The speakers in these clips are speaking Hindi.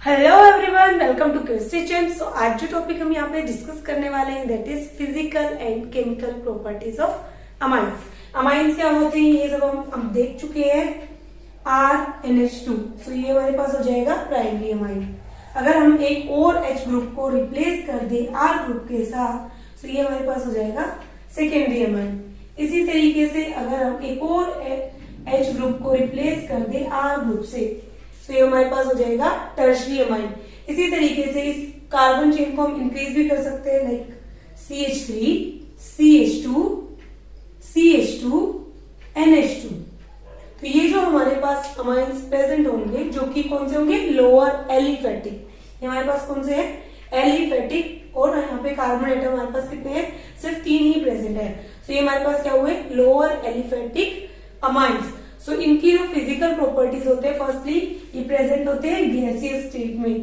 Hello everyone, welcome to chemistry champ. So आज जो टॉपिक हम यहाँ पे डिस्कस करने वाले हैं that is physical and chemical properties of amines. Amines क्या होते हैं ये सब हम देख चुके हैं। RNH2, सो ये हमारे पास हो जाएगा प्राइमरी अमाइन। अगर हम एक और H ग्रुप को रिप्लेस कर दे R ग्रुप के साथ, तो ये हमारे पास हो जाएगा सेकेंडरी अमाइन। इसी तरीके से अगर हम एक और H ग्रुप को रिप्लेस कर दे R ग्रुप से, तो ये हमारे पास हो जाएगा टर्शरी अमाइन। इसी तरीके से इस कार्बन चेन को हम इंक्रीज भी कर सकते हैं, like CH3, CH2, CH2, NH2। तो ये जो हमारे पास अमाइंस प्रेजेंट होंगे, जो कि कौन से होंगे, लोअर एलिफेटिक। ये हमारे पास कौन से हैं, एलिफेटिक। और यहाँ पे कार्बन एटम हमारे पास कितने हैं, सिर्फ 3 ही प्रेजेंट है। तो ये हमारे पास क्या हुए, लोअर एलिफेटिक अमाइंस। सो इनकी जो फिजिकल प्रॉपर्टीज होते हैं, फर्स्टली ये प्रेजेंट होते हैं गैसियस स्टेट में।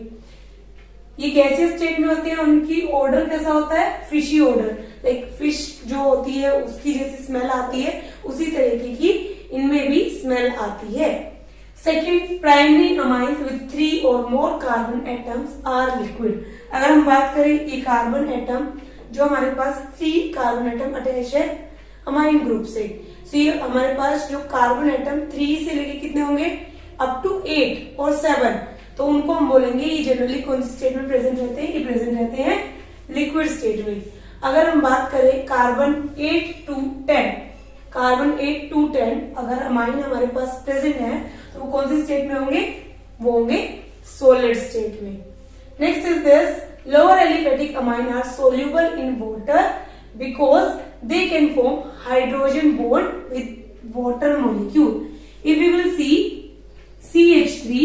ये गैसियस स्टेट में होते हैं। उनकी ऑर्डर कैसा होता है, फिशी ऑर्डर। लाइक फिश जो होती है उसकी जैसी स्मेल आती है, उसी तरीके की इनमें भी स्मेल आती है। सेकेंड, प्राइमरी अमाइंस विथ 3 और more carbon atoms are liquid. अगर हम बात करें ये कार्बन एटम, जो हमारे पास 3 कार्बन एटम अटैच है अमाइन ग्रुप से, तो ये हमारे पास जो कार्बन एटम 3 से लेके कितने होंगे, अप टू 8 और 7, तो उनको हम बोलेंगे ये जनरली कौन सी स्टेट में प्रेजेंट रहते हैं, ये प्रेजेंट रहते हैं लिक्विड स्टेट में। अगर हम बात करें कार्बन 8 to 10, कार्बन 8 to 10 अगर अमाइन हमारे पास प्रेजेंट है, तो वो कौन सी स्टेट में होंगे, वो होंगे सॉलिड स्टेट में। Next is this, lower aliphatic amine are soluble in water because they can form hydrogen bond with water molecule. If we will see CH3,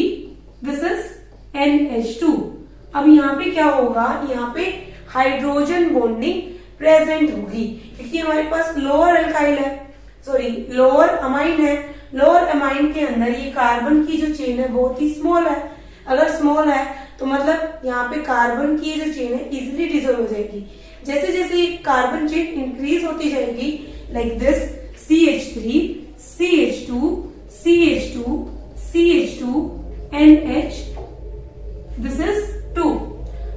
this is NH2. अब यहाँ पे क्या होगा, यहाँ पे हाइड्रोजन बॉन्डिंग प्रेजेंट होगी, क्योंकि हमारे पास लोअर एल्काइल है, सॉरी लोअर अमाइन है। लोअर अमाइन के अंदर ये कार्बन की जो चेन है बहुत ही स्मॉल है। अगर स्मॉल है तो मतलब यहाँ पे कार्बन की जो चेन है इजिली डिसॉल्व हो जाएगी। जैसे जैसे ये कार्बन चेन इंक्रीज होती जाएगी, like this CH3, CH2, CH2, CH2, NH, this is 2।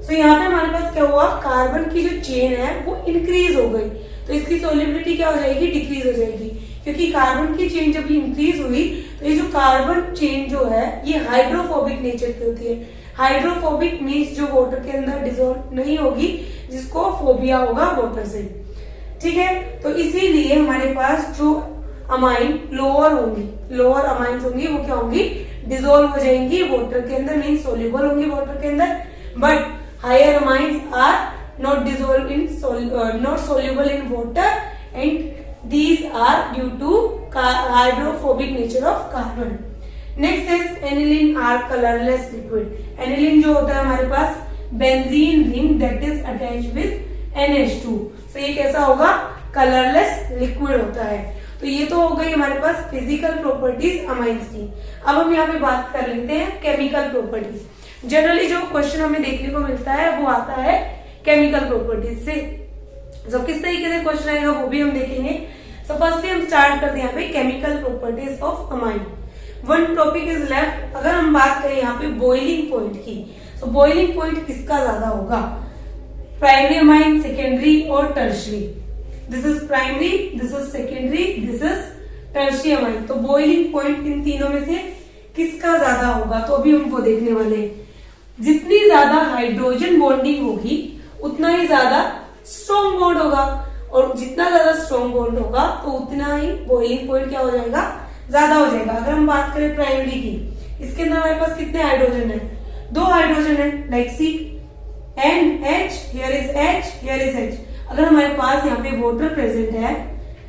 सो यहाँ पे हमारे पास क्या हुआ, कार्बन की जो चेन है वो इंक्रीज हो गई, तो इसकी सोलिबिलिटी क्या हो जाएगी, डिक्रीज हो जाएगी। क्योंकि कार्बन की चेन जब इंक्रीज हुई, तो ये जो कार्बन चेन जो है ये हाइड्रोफोबिक नेचर की होती है। हाइड्रोफोबिक मीन्स जो वाटर के अंदर डिसॉल्व नहीं होगी, जिसको फोबिया होगा वाटर से, ठीक है। तो इसीलिए हमारे पास जो अमाइन लोअर होंगी, लोअर अमाइंस होंगी, वो क्या होंगी, डिसॉल्व हो जाएंगी वाटर के अंदर, मीन्स सोल्यूबल होंगी वाटर के अंदर। But higher amines are not dissolve in not soluble in water and these are due to hydrophobic nature of carbon. Next is aniline are colorless liquid. Aniline जो होता है हमारे पास benzene ring that is attached with NH2. So ये कैसा होगा, colorless liquid होता है। तो ये तो हो गई हमारे पास फिजिकल प्रॉपर्टीज अमाइंस की। अब हम यहाँ पे बात कर लेते हैं केमिकल प्रॉपर्टीज। जनरली जो क्वेश्चन हमें देखने को मिलता है वो आता है केमिकल प्रॉपर्टीज से। तो किस तरीके से क्वेश्चन आएगा वो भी हम देखेंगे। सो फर्स्टली हम स्टार्ट करते हैं यहाँ पे chemical properties of amine. One topic is left. अगर हम बात करें यहाँ पे बॉइलिंग पॉइंट की, तो बॉइलिंग पॉइंट किसका ज्यादा होगा, प्राइमरी अमाइन, सेकेंडरी और tertiary. This is primary, this is secondary, this is tertiary amine. तो बॉइलिंग पॉइंट इन तीनों में से किसका ज्यादा होगा, तो अभी हम वो देखने वाले हैं। जितनी ज्यादा हाइड्रोजन बॉन्डिंग होगी उतना ही ज्यादा स्ट्रॉन्ग बॉन्ड होगा, और जितना ज्यादा स्ट्रॉन्ग बॉन्ड होगा तो उतना ही बॉइलिंग पॉइंट क्या हो जाएगा, ज्यादा हो जाएगा। अगर हम बात करें प्राइमरी की, इसके अंदर हमारे पास कितने हाइड्रोजन है, 2 हाइड्रोजन है, like C and H, here is H, here is H। अगर हमारे पास यहाँ पे वाटर प्रेजेंट है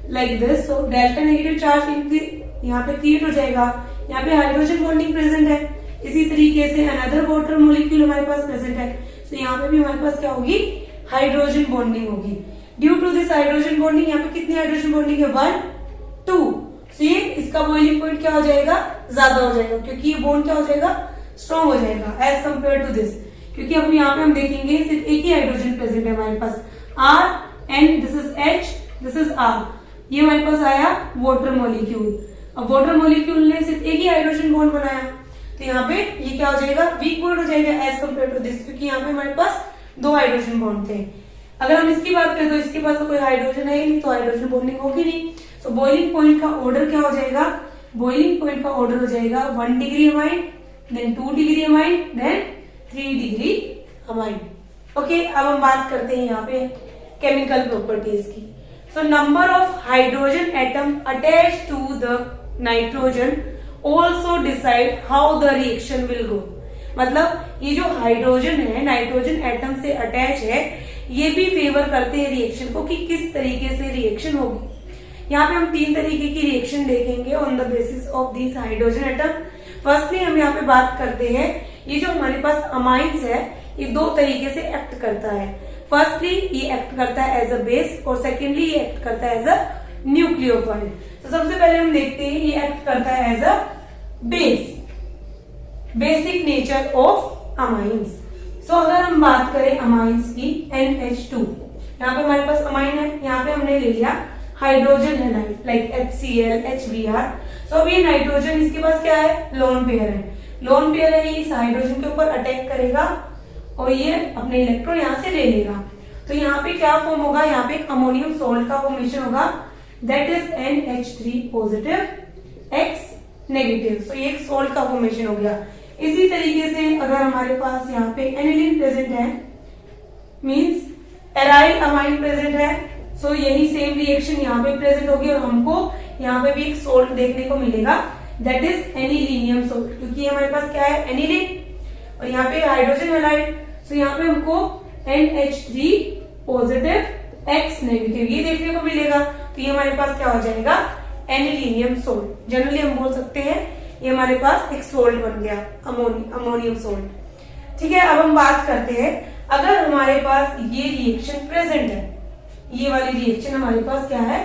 लाइक दिस, तो डेल्टा नेगेटिव चार्ज यहाँ पे क्रिएट हो जाएगा। यहाँ पे हाइड्रोजन बॉन्डिंग प्रेजेंट है। इसी तरीके से अनदर वाटर मोलिक्यूल हमारे पास प्रेजेंट है, तो यहाँ पे भी हमारे पास क्या होगी, हाइड्रोजन बॉन्डिंग होगी। Due to this hydrogen bonding, यहाँ पे कितनी हाइड्रोजन बॉन्डिंग है, 1, 2। तो ये इसका बॉइलिंग पॉइंट क्या हो जाएगा, ज्यादा हो जाएगा, क्योंकि ये बॉन्ड क्या हो जाएगा, स्ट्रॉन्ग हो जाएगा एज कम्पेयर टू दिस। क्योंकि अब यहाँ पे हम देखेंगे सिर्फ एक ही हाइड्रोजन प्रेजेंट है हमारे पास, R and this is H, this is R। ये हमारे पास आया वाटर मॉलिक्यूल। अब वाटर मॉलिक्यूल ने सिर्फ एक ही हाइड्रोजन बॉन्ड बनाया, तो यहाँ पे ये क्या हो जाएगा, वीक बॉन्ड हो जाएगा एज कम्पेयर टू दिस, क्योंकि यहाँ पे हमारे पास 2 हाइड्रोजन बॉन्ड थे। अगर हम इसकी बात करें तो इसके पास तो कोई हाइड्रोजन है ही नहीं, तो हाइड्रोजन बॉन्डिंग होगी नहीं। सो बॉइलिंग पॉइंट का ऑर्डर क्या हो जाएगा, बॉइलिंग पॉइंट का ऑर्डर हो जाएगा 1 degree amine, then 2 degree amine, then 3 degree amine. Okay, अब हम बात करते हैं यहाँ पे केमिकल प्रॉपर्टीज की। So number of hydrogen atom attach to the nitrogen also decide how the reaction will go. मतलब ये जो हाइड्रोजन है नाइट्रोजन एटम से अटैच है, ये भी फेवर करते हैं रिएक्शन को कि किस तरीके से रिएक्शन होगी। यहाँ पे हम 3 तरीके की रिएक्शन देखेंगे on the basis of this hydrogen atom. Firstly हम यहाँ पे बात करते हैं, ये जो हमारे पास अमाइंस है ये 2 तरीके से एक्ट करता है। फर्स्टली ये एक्ट करता है एज अ बेस और सेकेंडली ये एक्ट करता है एज अ न्यूक्लियोफाइल। तो सबसे पहले हम देखते हैं ये एक्ट करता है as a base, basic nature of amines. So अगर हम बात करें अमाइंस की, NH2 यहाँ पे हमारे पास अमाइन है, यहाँ पे हमने ले लिया hydrogen halide like HCl, HBr। सो अब ये नाइट्रोजन इसके पास क्या है, लोन पेयर है। लोन पेयर है, ये इस हाइड्रोजन के ऊपर अटैक करेगा और ये अपने इलेक्ट्रॉन यहाँ से ले लेगा। तो यहाँ पे क्या फॉर्म होगा, यहाँ पे एक अमोनियम सॉल्ट का फॉर्मेशन होगा, that is NH3 positive X negative. So ये एक सॉल्ट का फॉर्मेशन हो गया। इसी तरीके से अगर हमारे पास यहाँ पे एनिलीन प्रेजेंट है, मींस एराइल अमाइन प्रेजेंट है, सो यही सेम रिएक्शन यहाँ पे प्रेजेंट होगी और हमको यहाँ पे भी एक सोल्ट देखने को मिलेगा, दैट इज एनिलीनियम सोल्ट, क्योंकि हमारे पास क्या है एनिलीन और यहाँ पे हाइड्रोजन हैलाइड। सो यहाँ पे हमको NH3 पॉजिटिव X नेगेटिव ये देखने को मिलेगा। तो ये हमारे पास क्या हो जाएगा, एनिलीनियम सोल्ट। जनरली हम बोल सकते हैं ये हमारे पास एक सोल्ट बन गया, अमोनियम सोल्ट। ठीक है, अब हम बात करते हैं अगर हमारे पास ये रिएक्शन प्रेजेंट है, ये वाली रिएक्शन हमारे पास क्या है,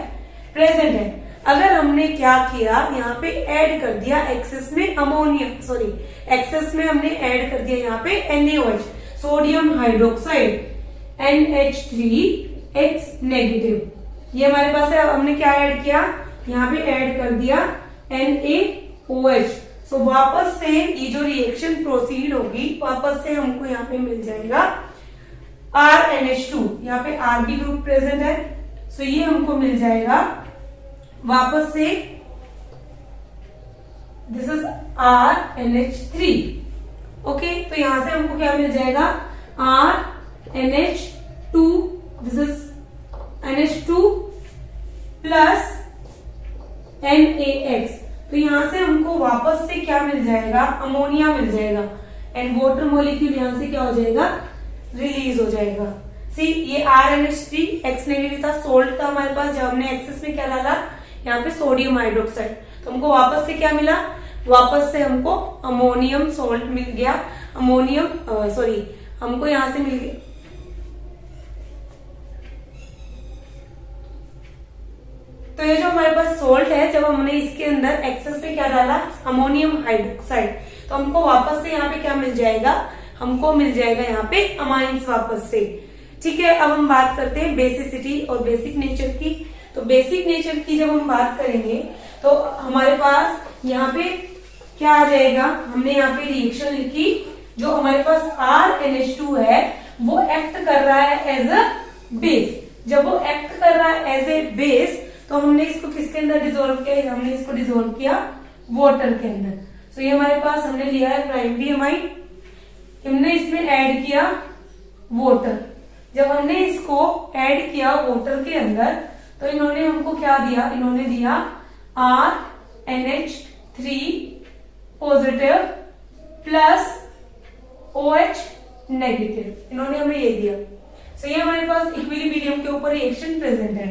प्रेजेंट है। अगर हमने क्या किया, यहाँ पे ऐड कर दिया एक्सेस में अमोनियम, सॉरी एक्सेस में हमने ऐड कर दिया यहाँ पे NaOH, sodium hydroxide, NH3X negative. ये हमारे पास है। अब हमने क्या ऐड किया, यहाँ पे ऐड कर दिया NaOH। सो वापस से ये जो रिएक्शन प्रोसीड होगी, वापस से हमको यहाँ पे मिल जाएगा RNH2। यहाँ पे Rb ग्रुप प्रेजेंट है, सो ये हमको मिल जाएगा वापस से, दिस इज RNH3। ओके, तो यहां से हमको क्या मिल जाएगा, RNH2, this is NH2 plus NaX। तो यहां से हमको वापस से क्या मिल जाएगा, अमोनिया मिल जाएगा एंड वाटर मॉलिक्यूल यहां से क्या हो जाएगा, रिलीज हो जाएगा। सी ये RNH3 X नेगेटिव था, सोल्ट था हमारे पास, जब हमने एक्सेस में क्या डाला यहाँ पे सोडियम हाइड्रोक्साइड, तो हमको वापस से क्या मिला, वापस से हमको अमोनियम सोल्ट मिल गया, अमोनियम सॉरी हमको यहां से मिल गया। तो ये जो हमारे पास सोल्ट है, जब हमने इसके अंदर एक्सेस में क्या डाला, अमोनियम हाइड्रोक्साइड, तो हमको वापस से यहाँ पे क्या मिल जाएगा, हमको मिल जाएगा यहाँ पे अमाइंस वापस से। ठीक है, अब हम बात करते हैं बेसिसिटी और बेसिक नेचर की। तो बेसिक नेचर की जब हम बात करेंगे तो हमारे पास यहाँ पे क्या आ जाएगा, हमने यहाँ पे रिएक्शन लिखी, जो हमारे पास RNH2 है वो एक्ट कर रहा है एज अ बेस। जब वो एक्ट कर रहा है एज ए बेस, तो हमने इसको किसके अंदर डिसॉल्व किया, हमने इसको डिसॉल्व किया वाटर के अंदर। तो ये हमारे पास हमने लिया है प्राइमरी अमाइन, हमने इसमें ऐड किया वाटर। जब हमने इसको ऐड किया वाटर के अंदर, तो इन्होंने हमको क्या दिया, इन्होंने दिया RNH3 positive plus OH negative, इन्होंने हमें ये दिया। सो ये हमारे पास इक्विलिब्रियम के ऊपर रिएक्शन प्रेजेंट है।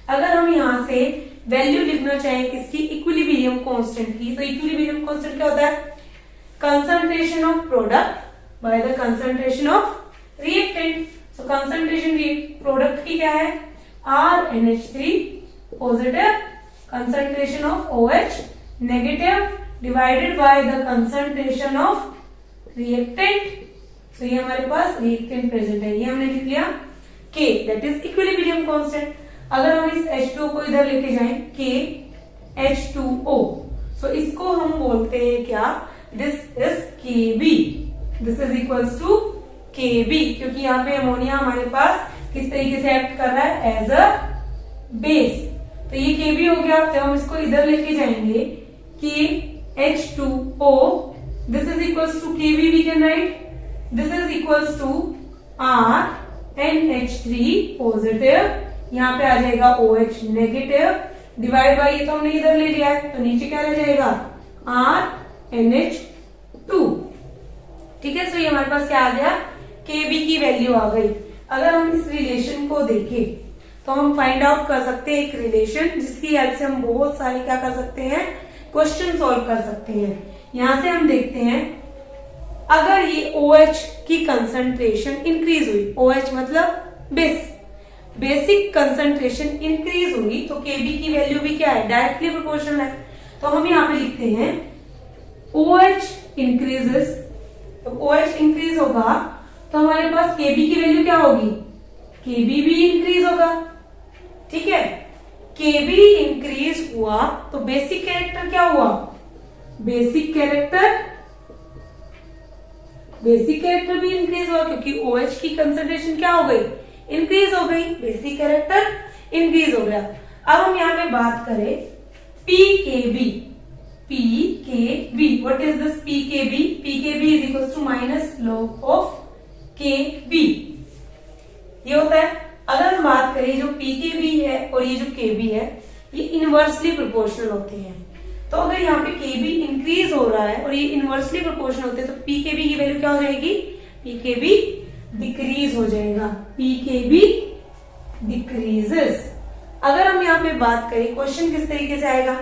अगर हम यहाँ से वैल्यू लिखना चाहें किसकी, इक्विलिब्रियम कांस्टेंट की, तो इक्विलिब्रियम कांस्टेंट क्या होता है, concentration of product by the concentration of reactant. So concentration product की क्या है, RNH3 positive, concentration of OH negative divided by the concentration of reactant. तो ये हमारे पास रिएक्टेंट प्रेजेंट है, ये हमने लिख लिया K, that is equilibrium constant. अगर हम इस H2O को इधर लेके जाएं, KH2O, सो इसको हम बोलते हैं क्या, this is Kb, this is equals to Kb, क्योंकि यहाँ पे अमोनिया हमारे पास किस तरीके से एक्ट कर रहा है, एज अ बेस। तो ये Kb हो गया। तो हम इसको इधर लेके जाएंगे कि H2O, this is equals to Kb, we can write this is equals to R NH3 positive, यहाँ पे आ जाएगा OH नेगेटिव, डिवाइड बाय ये तो हमने इधर ले लिया है, तो नीचे क्या रह जाएगा, RNH2। ठीक है, सो ये हमारे पास क्या आ गया, Kb की वैल्यू आ गई। अगर हम इस रिलेशन को देखें तो हम फाइंड आउट कर सकते हैं एक रिलेशन, जिसकी हेल्प से हम बहुत सारे क्या कर सकते हैं, क्वेश्चन सॉल्व कर सकते हैं। यहां से हम देखते हैं, अगर ये OH की कंसंट्रेशन इंक्रीज हुई, OH मतलब बेसिक कंसंट्रेशन इंक्रीज हुई, तो Kb की वैल्यू भी क्या है, डायरेक्टली प्रोपोर्शनल है। तो हम यहाँ पे लिखते हैं OH इंक्रीजेस, तो OH इंक्रीज होगा तो हमारे पास Kb की वैल्यू क्या होगी, Kb भी इंक्रीज होगा। ठीक है, Kb इंक्रीज हुआ तो बेसिक कैरेक्टर क्या हुआ, बेसिक कैरेक्टर भी इंक्रीज हुआ, क्योंकि OH की कंसंट्रेशन क्या हो गई, इंक्रीज हो गई, बेसिक कैरेक्टर इंक्रीज हो गया। अब हम यहाँ पे बात करें pKb, what is this pKb, pKb is equal to minus log of Kb, ये होता है। अगर हम बात करें जो pKb है और ये जो Kb है, ये इनवर्सली प्रोपोर्शनल होते हैं। तो अगर यहाँ पे Kb इंक्रीज हो रहा है और ये इनवर्सली प्रोपोर्शनल होते हैं, तो pKb की वैल्यू क्या हो जाएगी, pKb डिक्रीज हो जाएगा, pKb डिक्रीजेस। अगर हम यहाँ पे बात करें, क्वेश्चन किस तरीके से आएगा,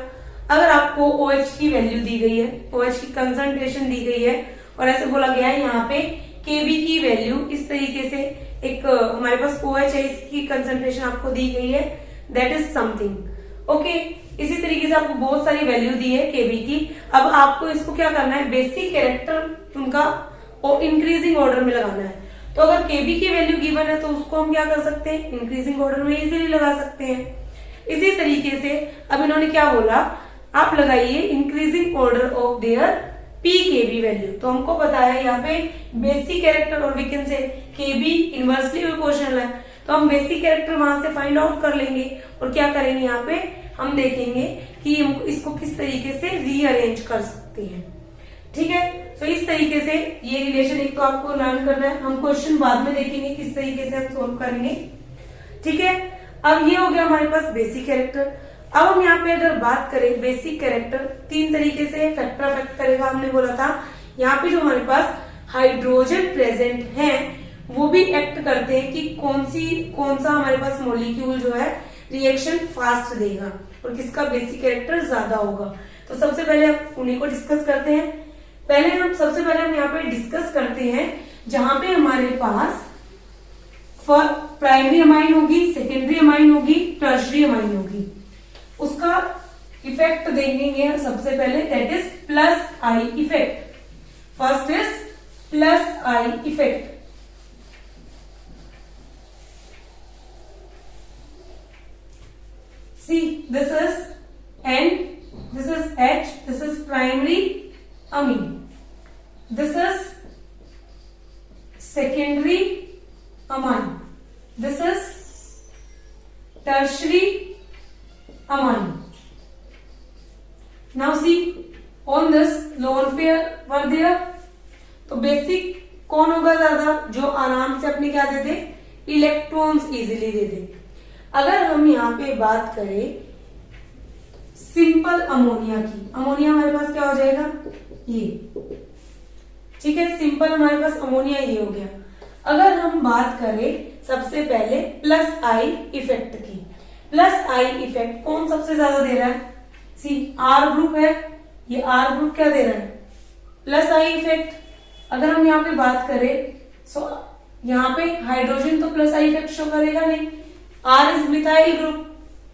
अगर आपको OH की वैल्यू दी गई है, OH की कंसंट्रेशन दी गई है और ऐसे बोला गया है यहाँ पे Kb की वैल्यू इस तरीके से, एक हमारे पास OH है, इसकी कंसंट्रेशन आपको दी गई है, दैट इज समथिंग ओके। इसी तरीके से आपको बहुत सारी वैल्यू दी है Kb की। अब आपको इसको क्या करना है, बेसिक कैरेक्टर उनका इंक्रीजिंग ऑर्डर में लगाना है। तो अगर Kb की वैल्यू गिवन है तो उसको हम क्या कर सकते हैं, इंक्रीजिंग ऑर्डर में इजीली लगा सकते हैं। इसी तरीके से अब इन्होंने क्या बोला, आप लगाइए increasing order of their pKb value. तो हमको पता है यहाँ पे बेसिक कैरेक्टर और we can say Kb inversely proportional है, तो हम बेसिक कैरेक्टर वहां से फाइंड आउट कर लेंगे और क्या करेंगे, यहाँ पे हम देखेंगे कि हम इसको किस तरीके से रीअरेंज कर सकते हैं। ठीक है, तो इस तरीके से ये रिलेशन एक तो आपको लर्न करना है, हम क्वेश्चन बाद में देखेंगे किस तरीके से हम सोल्व करेंगे। ठीक है, अब ये हो गया हमारे पास बेसिक कैरेक्टर। अब हम यहाँ पे अगर बात करें, बेसिक कैरेक्टर तीन तरीके से फैक्टर अफेक्ट करेगा, हमने बोला था। यहाँ पे जो हमारे पास हाइड्रोजन प्रेजेंट है वो भी एक्ट करते हैं कि कौन सा हमारे पास मॉलिक्यूल जो है रिएक्शन फास्ट देगा और किसका बेसिक कैरेक्टर ज्यादा होगा। तो सबसे पहले हम उन्हीं को डिस्कस करते हैं। सबसे पहले हम यहाँ पे डिस्कस करते हैं जहां पे हमारे पास प्राइमरी अमाइन होगी, सेकेंडरी अमाइन होगी, टर्शरी अमाइन होगी, उसका इफेक्ट देखेंगे सबसे पहले, that is plus I effect. First is plus I effect. See, this is N, this is H, this is primary amine, this is secondary amine, this is tertiary amine. Now see, on this lone pair were there, तो बेसिक कौन होगा ज्यादा, जो आराम से अपने क्या दे दे, इलेक्ट्रॉन्स इजीली दे दे। अगर हम यहाँ पे बात करें सिंपल अमोनिया की, अमोनिया हमारे पास क्या हो जाएगा, ये। ठीक है, सिंपल हमारे पास अमोनिया ये हो गया। अगर हम बात करें सबसे पहले प्लस आई इफेक्ट की, प्लस आई इफेक्ट कौन सबसे ज्यादा दे रहा है, सी आर ग्रुप है, ये आर ग्रुप क्या दे रहा है, प्लस आई इफेक्ट। अगर हम यहाँ पे बात करें सो यहाँ पे हाइड्रोजन तो प्लस आई इफेक्ट शो करेगा नहीं, R is methyl group,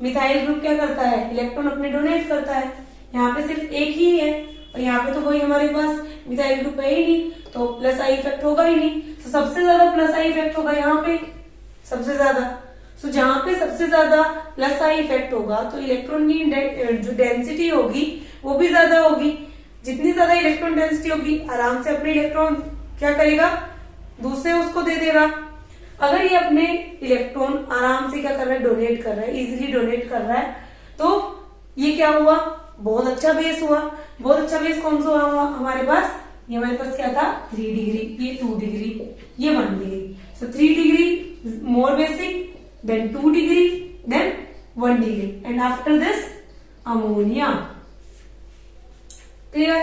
methyl group क्या करता है, इलेक्ट्रॉन अपने डोनेट करता है। यहाँ पे सिर्फ एक ही है और यहाँ पे तो कोई हमारे पास मिथाइल ग्रुप है ही नहीं, तो प्लस आई इफेक्ट होगा ही नहीं। तो सबसे ज्यादा प्लस आई इफेक्ट होगा यहाँ पे सबसे ज्यादा। सो जहां पे सबसे ज्यादा प्लस आई इफेक्ट होगा तो इलेक्ट्रॉन की जो डेंसिटी होगी वो भी ज्यादा होगी। जितनी ज्यादा इलेक्ट्रॉन डेंसिटी होगी आराम से अपने इलेक्ट्रॉन क्या करेगा, दूसरे उसको दे देगा। अगर ये अपने इलेक्ट्रॉन आराम से क्या कर रहा है, डोनेट कर रहा है, इजिली डोनेट कर रहा है, तो ये क्या हुआ, बहुत अच्छा बेस हुआ। बहुत अच्छा बेस कौन सा हुआ हमारे पास, ये हमारे पास क्या था 3 डिग्री, ये 2 डिग्री, ये 1 degree. So 3 degree more basic, then 2 degree, then 1 degree, and after this ammonia. Clear?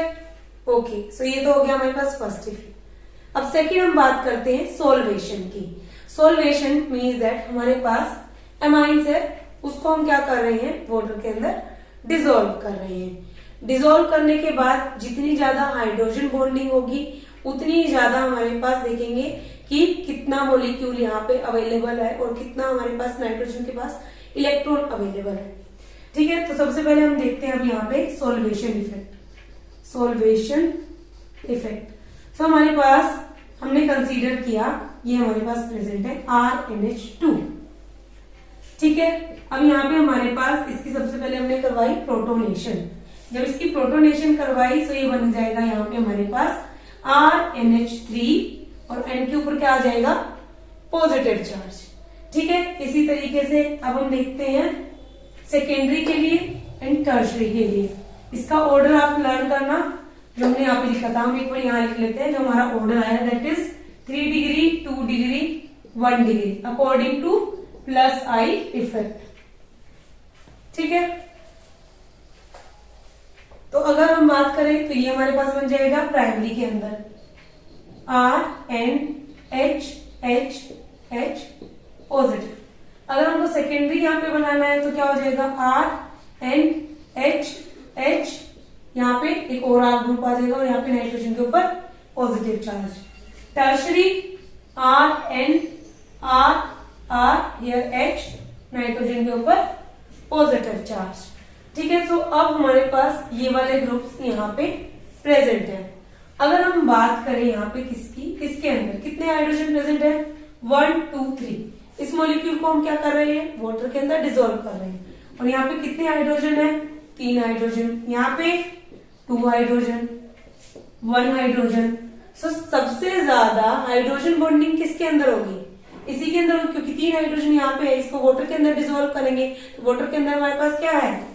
Okay, so ये तो हो गया हमारे पास फर्स्ट इफेक्ट। अब सेकेंड हम बात करते हैं सोल्वेशन की। सोल्वेशन मीन्स दैट हमारे पास एमाइंस है, उसको हम क्या कर रहे हैं, वाटर के अंदर डिसॉल्व कर रहे हैं। डिसॉल्व करने के बाद जितनी ज्यादा हाइड्रोजन बॉन्डिंग होगी उतनी ज्यादा हमारे पास देखेंगे कि कितना मॉलिक्यूल यहाँ पे अवेलेबल है और कितना हमारे पास नाइट्रोजन के पास इलेक्ट्रॉन अवेलेबल है। ठीक है, तो सबसे पहले हम देखते हैं अब यहाँ पे सोल्वेशन इफेक्ट। सोल्वेशन इफेक्ट, तो हमारे पास हमने कंसीडर किया, ये हमारे पास प्रेजेंट है RNH2। ठीक है, अब यहाँ पे हमारे पास इसकी सबसे पहले हमने करवाई प्रोटोनेशन। जब इसकी प्रोटोनेशन करवाई तो ये बन जाएगा यहाँ पे हमारे पास RNH3 और N के ऊपर क्या आ जाएगा, पॉजिटिव चार्ज। ठीक है, इसी तरीके से अब हम देखते हैं सेकेंडरी के लिए एंड टर्शरी के लिए। इसका ऑर्डर आप लर्न करना, जो हमने यहाँ पे लिखा था हम एक बार यहाँ लिख लेते हैं। जो हमारा ऑर्डर आया that is 3 degree, 2 degree, 1 degree according two plus I effect. ठीक है, तो अगर हम बात करें तो ये हमारे पास बन जाएगा प्राइमरी के अंदर RNH पॉजिटिव। अगर हमको सेकेंडरी यहाँ पे बनाना है तो क्या हो जाएगा RNH, यहाँ पे एक और आर ग्रुप आ जाएगा और यहाँ पे नाइट्रोजन के ऊपर positive charge. Tertiary RNR here H, nitrogen के ऊपर पॉजिटिव चार्ज। ठीक है, तो अब हमारे पास ये वाले ग्रुप्स यहाँ पे प्रेजेंट है। अगर हम बात करें यहाँ पे किसके अंदर कितने हाइड्रोजन प्रेजेंट है, 1 2 3। इस मॉलिक्यूल को हम क्या कर रहे हैं, वाटर के अंदर डिसॉल्व कर रहे हैं। और यहाँ पे कितने हाइड्रोजन है, 3 हाइड्रोजन, यहाँ पे 2 हाइड्रोजन, 1 हाइड्रोजन। सो सबसे ज्यादा हाइड्रोजन बॉन्डिंग किसके अंदर होगी, इसी के अंदर होगी, क्योंकि 3 हाइड्रोजन यहाँ पे है। इसको वाटर के अंदर डिसॉल्व करेंगे तो वाटर के अंदर हमारे पास क्या है,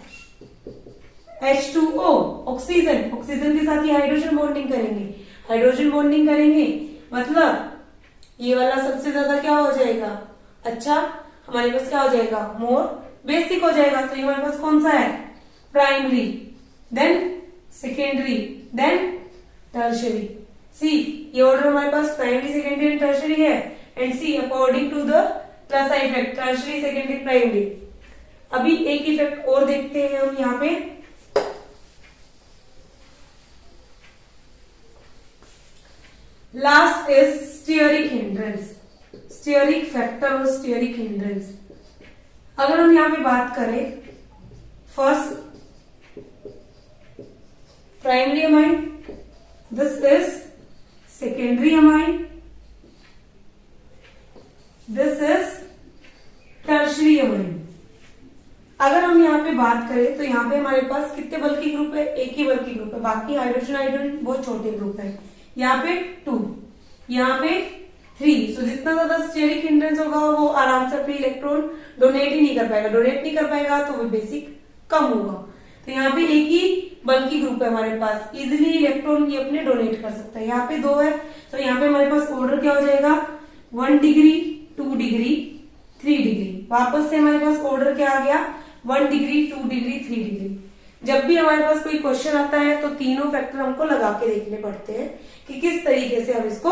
H2O, ऑक्सीजन। ऑक्सीजन के साथ ही हाइड्रोजन बॉन्डिंग करेंगे, हाइड्रोजन बॉन्डिंग करेंगे मतलब ये वाला सबसे ज्यादा क्या हो जाएगा, अच्छा हमारे पास क्या हो जाएगा, मोर बेसिक हो जाएगा। तो ये हमारे पास कौन सा है, primary, then secondary, then tertiary. See, ये ऑर्डर हमारे पास प्राइमरी, सेकेंडरी एंड टर्शरी है। And see according to the plus I effect, tertiary, secondary, primary. अभी एक इफेक्ट और देखते हैं हम यहाँ पे, last is steric hindrance, steric factor और स्टीयरिक हिंड्रेंस। अगर हम यहाँ पे बात करें, first primary amine, this is secondary amine, this is tertiary amine. अगर हम यहाँ पे बात करें तो यहाँ पे हमारे पास कितने बल्कि ग्रुप है, एक ही बल्कि ग्रुप है, बाकी हाइड्रोजन बहुत छोटे ग्रुप है। यहाँ पे 2, यहाँ पे 3। सो जितना ज्यादा स्टीयरिक हिंड्रेंस होगा वो आराम से अपनी इलेक्ट्रॉन डोनेट ही नहीं कर पाएगा, डोनेट नहीं कर पाएगा तो वो बेसिक कम होगा। तो यहाँ पे एक ही बल्कि ग्रुप है हमारे पास, इजिली इलेक्ट्रॉन ये अपने डोनेट कर सकता है। यहाँ पे 2 है, तो यहाँ पे हमारे पास ऑर्डर क्या हो जाएगा, 1 डिग्री, 2 डिग्री, 3 डिग्री। वापस से हमारे पास ऑर्डर क्या आ गया, 1 डिग्री, 2 डिग्री, 3 डिग्री। जब भी हमारे पास कोई क्वेश्चन आता है तो तीनों फैक्टर हमको लगा के देखने पड़ते हैं कि किस तरीके से हम इसको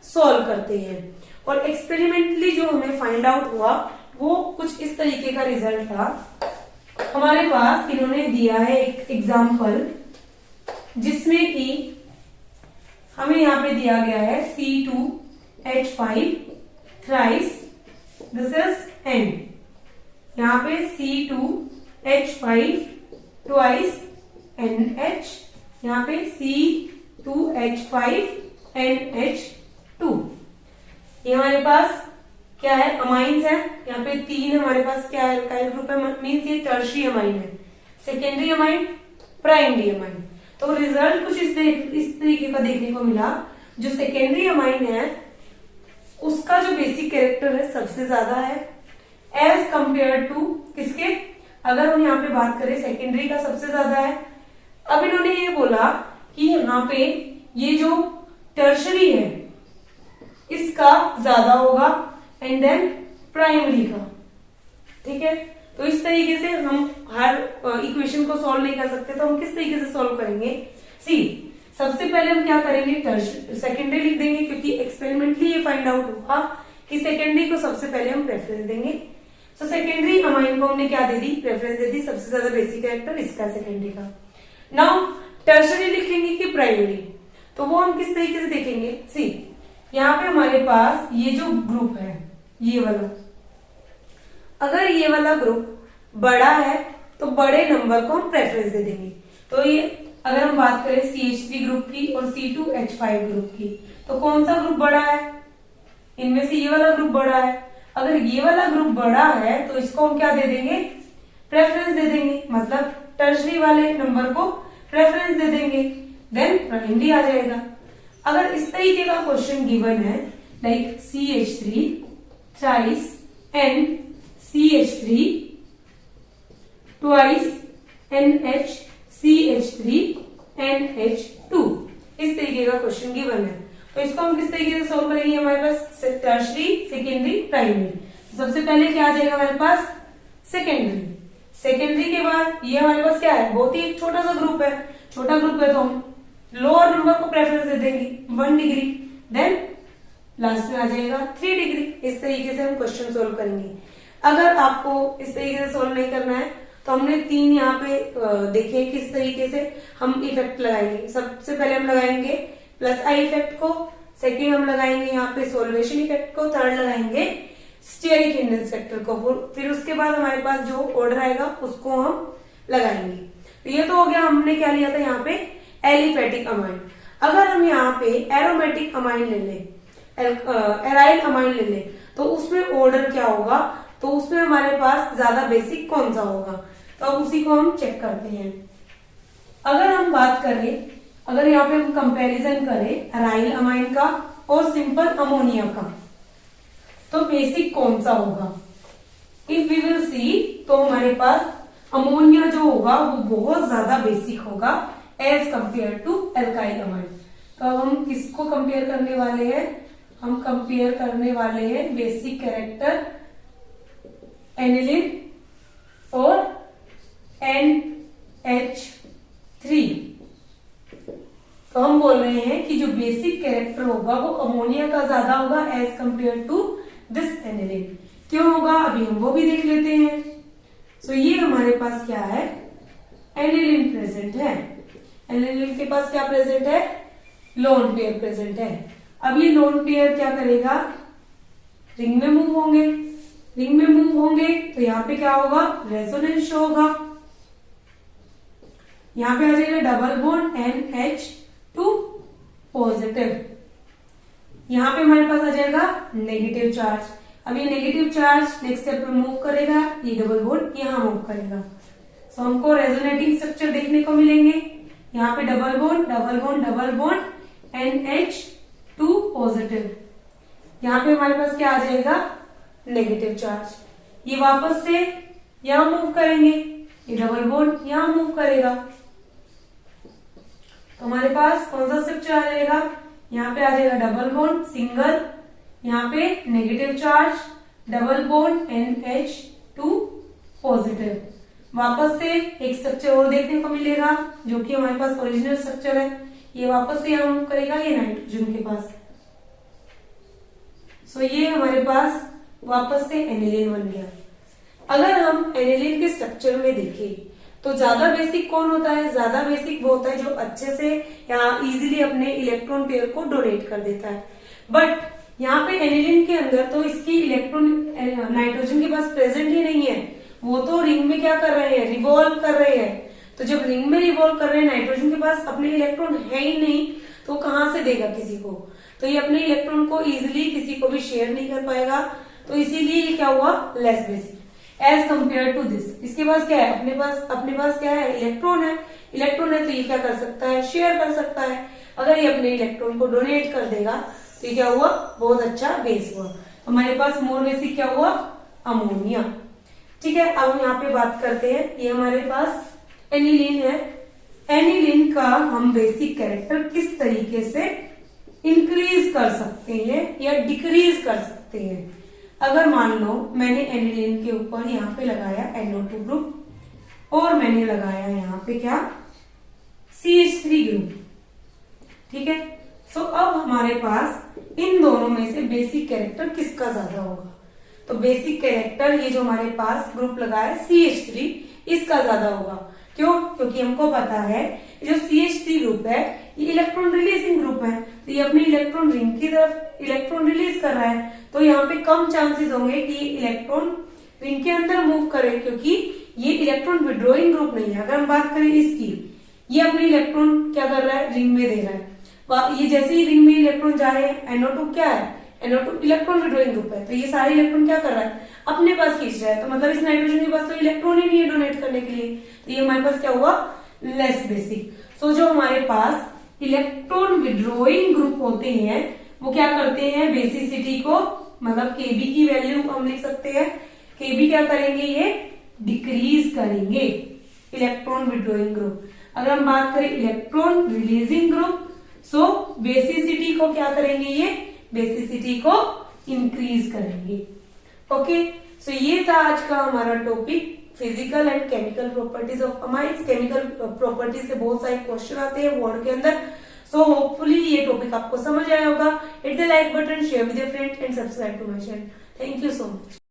सॉल्व करते हैं। और एक्सपेरिमेंटली जो हमें फाइंड आउट हुआ वो कुछ इस तरीके का रिजल्ट था। हमारे पास इन्होंने दिया है एक एग्जाम्पल जिसमें कि हमें यहाँ पे दिया गया है C2H5 thrice, this is N। यहाँ पे C2H5 ट्वाइस NH, यहाँ पे C2H5 NH2। ये हमारे पास क्या है, अमाइंस है। यहाँ पे 3 हमारे पास क्या है, अल्काइल ग्रुप है, मीन्स ये टर्शरी अमाइन है। Secondary amine, primary amine. तो रिजल्ट कुछ इस तरीके का देखने को मिला। जो सेकेंडरी अमाइन है उसका जो बेसिक कैरेक्टर है सबसे ज्यादा है एज कंपेयर टू किसके, अगर हम यहाँ पे बात करें सेकेंडरी का सबसे ज्यादा है। अब इन्होंने ये बोला कि यहाँ पे ये जो टर्शरी है इसका ज्यादा होगा एंड देन प्राइमरी का। ठीक है, तो इस तरीके से हम हर इक्वेशन को सॉल्व नहीं कर सकते, तो हम किस तरीके से सॉल्व करेंगे। सी सबसे पहले हम क्या करेंगे, सेकेंडरी लिख देंगे क्योंकि एक्सपेरिमेंटली ये फाइंड आउट हुआ कि सेकेंडरी को सबसे पहले हम प्रेफरेंस देंगे। तो सेकेंडरी अमाइन को हमने क्या दे दी, प्रेफरेंस दे दी, सबसे ज्यादा बेसिक कैरेक्टर इसका सेकेंडरी का। नाउ टर्शरी लिखेंगे कि प्राइमरी, तो वो हम किस तरीके से देखेंगे। सी यहाँ पे हमारे पास ये जो ग्रुप है ये वाला, अगर ये वाला ग्रुप बड़ा है तो बड़े नंबर को हम प्रेफरेंस दे देंगे। तो ये अगर हम बात करें CH3 ग्रुप की और C2H5 ग्रुप की, तो कौन सा ग्रुप बड़ा है, इनमें से ये वाला ग्रुप बड़ा है। अगर ये वाला ग्रुप बड़ा है तो इसको हम क्या दे देंगे, प्रेफरेंस दे देंगे, मतलब टर्शरी वाले नंबर को प्रेफरेंस दे देंगे, देन प्राइमरी आ जाएगा। अगर इस तरीके का क्वेश्चन गिवन है like CH3 thrice and CH3 twice NHCH3 NH2, इस तरीके का क्वेश्चन गिवन है, तो इसको हम किस तरीके से सोल्व करेंगे। हमारे पास टर्शरी, सेकेंडरी, प्राइमरी। सबसे पहले क्या आ जाएगा हमारे पास, सेकेंडरी। सेकेंडरी के बाद ये हमारे पास क्या है, बहुत ही छोटा सा ग्रुप है, छोटा ग्रुप है तो हम लोअर नंबर को प्रेफरेंस दे देंगे 1 डिग्री, देन लास्ट में आ जाएगा 3 डिग्री। इस तरीके से हम क्वेश्चन सोल्व करेंगे। अगर आपको इस तरीके से सोल्व नहीं करना है तो हमने 3 यहाँ पे देखे किस तरीके से हम इफेक्ट लगाएंगे। सबसे पहले हम लगाएंगे प्लस आई इफेक्ट को, सेकेंड हम लगाएंगे यहाँ पे सोल्वेशन इफेक्ट को, थर्ड लगाएंगे स्टीयरिक हिंड्रेंस फैक्टर को, फिर उसके बाद हमारे पास जो ऑर्डर आएगा उसको हम लगाएंगे। तो ये तो हो गया, हमने क्या लिया था यहाँ पे एलिफेटिक अमाइन। अगर हम यहाँ पे एरोमेटिक अमाइन ले लें, एराइल अमाइन ले लें, तो उसमें ऑर्डर क्या होगा, तो उसमें हमारे पास ज्यादा बेसिक कौन सा होगा, तो अब उसी को हम चेक करते हैं। अगर हम बात करें, अगर यहाँ पे हम कंपैरिजन करें एराइल अमाइन का और सिंपल अमोनिया का, तो बेसिक कौन सा होगा। इफ वी विल सी, तो हमारे पास अमोनिया जो होगा वो बहुत ज्यादा बेसिक होगा as compare to alkyl amine. तो अब हम किसको कंपेयर करने वाले हैं, हम कंपेयर करने वाले हैं बेसिक कैरेक्टर एनिलीन और NH3। तो हम बोल रहे हैं कि जो बेसिक कैरेक्टर होगा वो अमोनिया का ज्यादा होगा as compare to this aniline. क्यों होगा अभी हम वो भी देख लेते हैं। सो ये हमारे पास क्या है, एनिलीन प्रेजेंट है। एनिलीन के पास क्या प्रेजेंट है, लोन पेयर प्रेजेंट है। अब ये लोन पेयर क्या करेगा, रिंग में मूव होंगे, रिंग में मूव होंगे तो यहाँ पे क्या होगा, रेजोनेंस शो होगा। यहाँ पे आ जाएगा डबल बॉन्ड NH2 पॉजिटिव, यहाँ पे हमारे पास आ जाएगा नेगेटिव चार्ज। अब ये नेगेटिव चार्ज नेक्स्ट स्टेप में मूव करेगा, ये डबल बॉन्ड यहाँ मूव करेगा। सो हमको रेजोनेटिंग स्ट्रक्चर देखने को मिलेंगे। यहाँ पे double bond double bond double bond NH2 positive, यहाँ पे हमारे पास क्या आ जाएगा, नेगेटिव चार्ज। ये वापस से यहां मूव करेंगे, ये डबल बॉन्ड यहां मूव करेगा, तो हमारे पास कौन सा स्ट्रक्चर आ जाएगा, यहाँ पे आ जाएगा डबल बॉन्ड सिंगल, यहाँ पे negative charge, double bond NH2 positive. वापस से एक स्ट्रक्चर और देखने को मिलेगा जो कि हमारे पास ओरिजिनल स्ट्रक्चर है, ये वापस से यहां मूव करेगा, ये नाइट्रोजन के पास। सो ये हमारे पास वापस से एनिलीन बन गया। अगर हम एनिलीन के स्ट्रक्चर में देखें तो ज्यादा बेसिक कौन होता है, ज्यादा बेसिक वो होता है जो अच्छे से या इजीली अपने इलेक्ट्रॉन पेयर को डोनेट कर देता है। बट यहाँ पे एनिलीन के अंदर तो इसकी इलेक्ट्रॉन नाइट्रोजन के पास प्रेजेंट ही नहीं है, वो तो रिंग में क्या कर रहे हैं, रिवॉल्व कर रहे हैं। तो जब रिंग में रिवॉल्व कर रहे हैं, नाइट्रोजन के पास अपने इलेक्ट्रॉन है ही नहीं, तो कहां से देगा किसी को, तो ये अपने इलेक्ट्रॉन को इजिली किसी को भी शेयर नहीं कर पाएगा, तो इसीलिए ये क्या हुआ, less basic. As compare to this. इसके पास क्या है, अपने पास क्या है, इलेक्ट्रॉन है। इलेक्ट्रॉन है तो ये क्या कर सकता है, शेयर कर सकता है। अगर ये अपने इलेक्ट्रॉन को डोनेट कर देगा तो ये क्या हुआ, बहुत अच्छा बेस हुआ। हमारे पास मोर बेसिक क्या हुआ, अमोनिया। ठीक है, अब हम यहाँ पे बात करते हैं, ये हमारे पास एनिलीन है। एनिलीन का हम बेसिक कैरेक्टर किस तरीके से इंक्रीज कर सकते हैं या डिक्रीज कर सकते हैं। अगर मान लो मैंने एनिलीन के ऊपर यहाँ पे लगाया NO2 ग्रुप और मैंने लगाया यहाँ पे क्या, CH3 ग्रुप। ठीक है, सो अब हमारे पास इन दोनों में से बेसिक कैरेक्टर किसका ज्यादा होगा। तो बेसिक कैरेक्टर ये जो हमारे पास ग्रुप लगा है CH3, इसका ज्यादा होगा। क्यों, क्योंकि हमको पता है जो CH3 ग्रुप है ये इलेक्ट्रॉन रिलीजिंग ग्रुप है, तो ये अपने इलेक्ट्रॉन रिंग की तरफ इलेक्ट्रॉन रिलीज कर रहा है, तो यहाँ पे कम चांसेस होंगे कि ये इलेक्ट्रॉन रिंग के अंदर मूव करे, क्योंकि ये इलेक्ट्रॉन विड्रॉइंग ग्रुप नहीं है। अगर हम बात करें इसकी, ये अपने इलेक्ट्रॉन क्या कर रहा है, रिंग में दे रहा है। ये जैसे ही रिंग में इलेक्ट्रॉन जा रहे हैं, NO2 क्या है, NO2 इलेक्ट्रॉन विड्रॉइंग ग्रुप है, तो ये सारे इलेक्ट्रॉन क्या कर रहा है, अपने पास खींच रहा है। तो मतलब इस नाइट्रोजन के पास तो इलेक्ट्रॉन ही नहीं है डोनेट करने के लिए, तो ये हमारे पास क्या हुआ, लेस बेसिक। सो जो हमारे पास इलेक्ट्रॉन विड्रॉइंग ग्रुप होते हैं वो क्या करते हैं, बेसिसिटी को, मतलब Kb की वैल्यू हम लिख सकते हैं, Kb क्या करेंगे, ये डिक्रीज करेंगे इलेक्ट्रॉन विड्रॉइंग ग्रुप। अगर हम बात करें इलेक्ट्रॉन रिलीजिंग ग्रुप, सो बेसिसिटी को क्या करेंगे, ये बेसिसिटी को इंक्रीज करेंगे। ओके, सो ये था आज का हमारा topic, physical and chemical properties of amines. Chemical properties से बहुत सारे क्वेश्चन आते हैं बोर्ड के अंदर। सो होपफुली ये टॉपिक आपको समझ आया होगा। Hit the like button, share with your friend and subscribe to my channel. Thank you so much.